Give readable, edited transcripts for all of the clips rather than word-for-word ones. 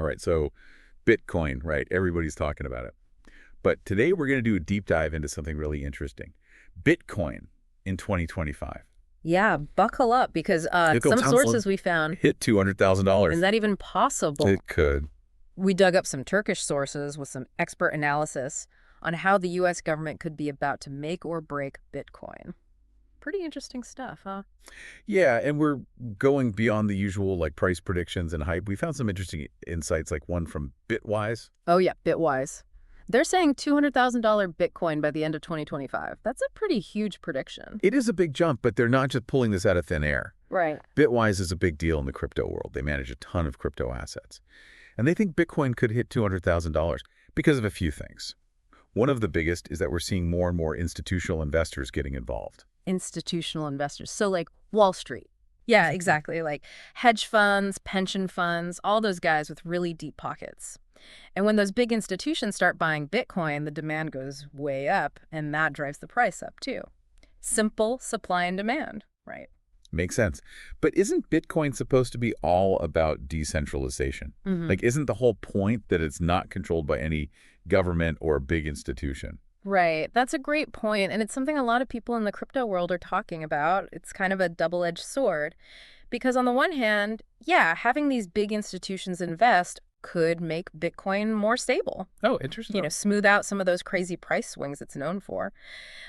All right, so Bitcoin, right? Everybody's talking about it. But today we're going to do a deep dive into something really interesting. Bitcoin in 2025. Yeah, buckle up because It go some Thompson sources we found, hit is $200,000. that even possible? It could. We dug up some Turkish sources with some expert analysis on how the U.S. government could be about to make or break Bitcoin. Pretty interesting stuff, huh? Yeah, and we're going beyond the usual like price predictions and hype. We found some interesting insights, like one from Bitwise. Oh yeah, Bitwise. They're saying $200,000 Bitcoin by the end of 2025. That's a pretty huge prediction. It is a big jump, but they're not just pulling this out of thin air. Right. Bitwise is a big deal in the crypto world. They manage a ton of crypto assets. And they think Bitcoin could hit $200,000 because of a few things. One of the biggest is that we're seeing more and more institutional investors getting involved. Institutional investors. So like Wall Street. Yeah, exactly. Like hedge funds, pension funds, all those guys with really deep pockets. And when those big institutions start buying Bitcoin, the demand goes way up, and that drives the price up too. Simple supply and demand, right? Makes sense. But isn't Bitcoin supposed to be all about decentralization? Hmm. Like, isn't the whole point that it's not controlled by any government or big institution? Right. That's a great point, and it's something a lot of people in the crypto world are talking about. It's kind of a double-edged sword because on the one hand, yeah, having these big institutions invest could make Bitcoin more stable. Oh, interesting. Smooth out some of those crazy price swings it's known for.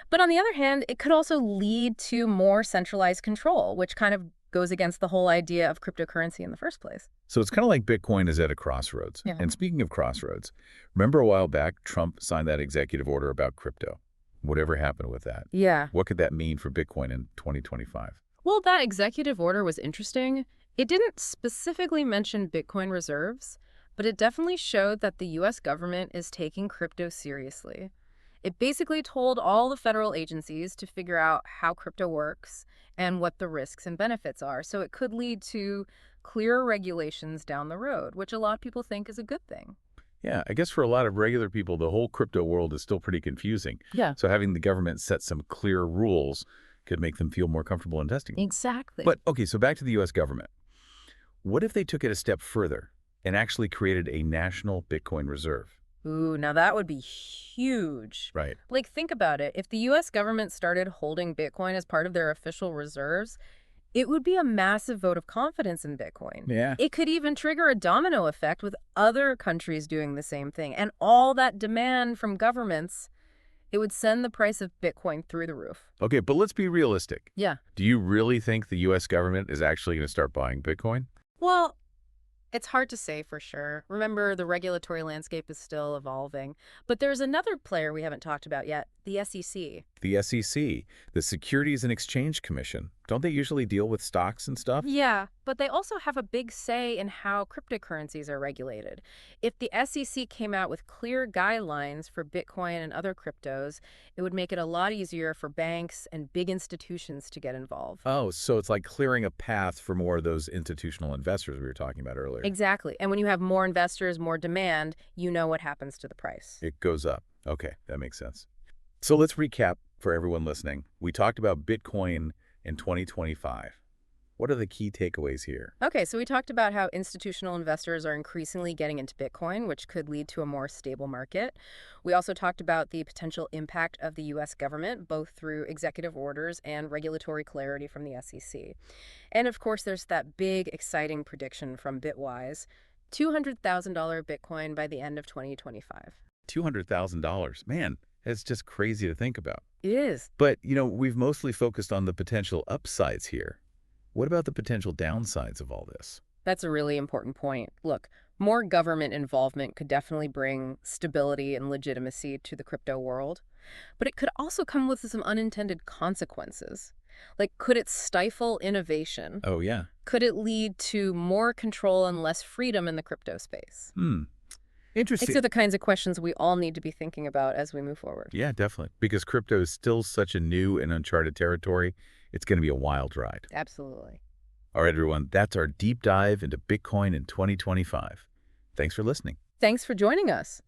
But on the other hand, it could also lead to more centralized control, which kind of goes against the whole idea of cryptocurrency in the first place. So it's kind of like Bitcoin is at a crossroads. Yeah. And speaking of crossroads, remember a while back, Trump signed that executive order about crypto. Whatever happened with that? Yeah. What could that mean for Bitcoin in 2025? Well, that executive order was interesting. It didn't specifically mention Bitcoin reserves, but it definitely showed that the US government is taking crypto seriously. It basically told all the federal agencies to figure out how crypto works and what the risks and benefits are. So it could lead to clearer regulations down the road, which a lot of people think is a good thing. Yeah, I guess for a lot of regular people, the whole crypto world is still pretty confusing. Yeah, So having the government set some clear rules could make them feel more comfortable investing. exactly. But okay, so back to the US government. What if they took it a step further and actually created a national Bitcoin reserve? Ooh, now that would be huge. Right. Like, think about it. If the US government started holding Bitcoin as part of their official reserves, it would be a massive vote of confidence in Bitcoin. Yeah. It could even trigger a domino effect with other countries doing the same thing. And all that demand from governments, it would send the price of Bitcoin through the roof. Okay, but let's be realistic. Yeah. Do you really think the US government is actually going to start buying Bitcoin? Well, it's hard to say for sure. Remember, the regulatory landscape is still evolving. But there's another player we haven't talked about yet, the SEC. The SEC, the Securities and Exchange Commission, don't they usually deal with stocks and stuff? Yeah, but they also have a big say in how cryptocurrencies are regulated. If the SEC came out with clear guidelines for Bitcoin and other cryptos, it would make it a lot easier for banks and big institutions to get involved. Oh, so it's like clearing a path for more of those institutional investors we were talking about earlier. Exactly. And when you have more investors, more demand, you know what happens to the price. It goes up. Okay, that makes sense. So let's recap for everyone listening. We talked about Bitcoin in 2025. What are the key takeaways here? Okay, so we talked about how institutional investors are increasingly getting into Bitcoin, which could lead to a more stable market. We also talked about the potential impact of the U.S. government, both through executive orders and regulatory clarity from the SEC. And of course, there's that big, exciting prediction from Bitwise, $200,000 Bitcoin by the end of 2025. $200,000. Man, it's just crazy to think about. It is. But, we've mostly focused on the potential upsides here. What about the potential downsides of all this? That's a really important point. Look, more government involvement could definitely bring stability and legitimacy to the crypto world, but it could also come with some unintended consequences. Like, could it stifle innovation? Oh, yeah. Could it lead to more control and less freedom in the crypto space? Interesting. These are the kinds of questions we all need to be thinking about as we move forward. Yeah, definitely. Because crypto is still such a new and uncharted territory. It's going to be a wild ride. Absolutely. All right, everyone, that's our deep dive into Bitcoin in 2025. Thanks for listening. Thanks for joining us.